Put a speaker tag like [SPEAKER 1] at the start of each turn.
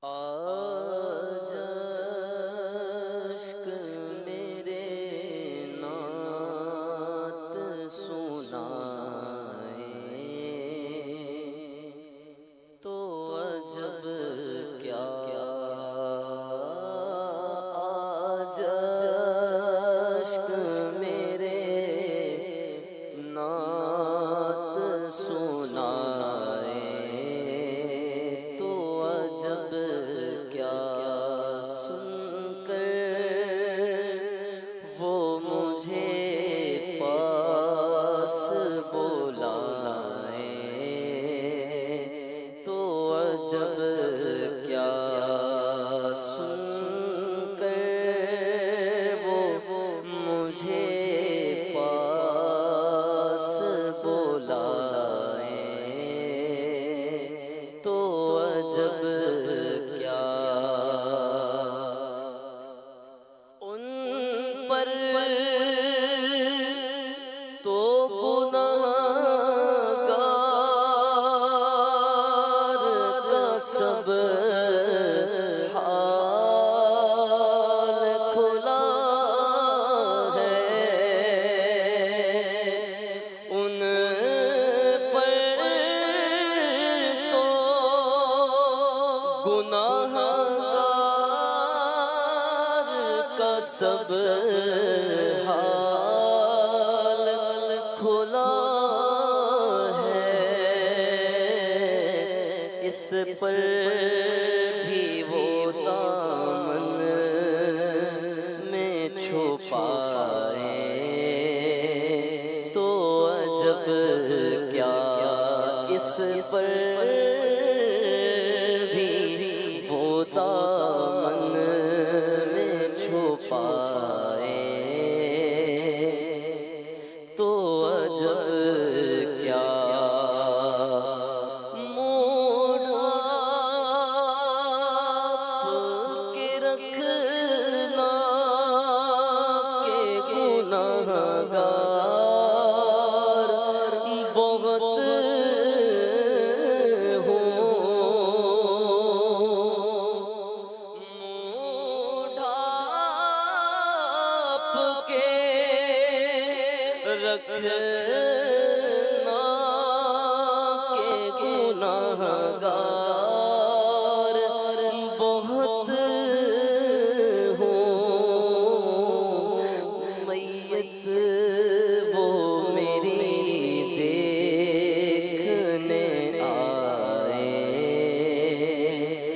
[SPEAKER 1] آج اشک میرے نعت سنائے تو عجب کیا آج اشک میرے نعت سنائے تو عجب کیا سن کر وہ مجھے پاس بلائے تو عجب کیا سن کر وہ مجھے پاس بلائے تو عجب کیا ان پر تو گناہگار کا سب حال کھلا ہے ان پر تو گناہگار کا سب حال کھلا ہے اس پر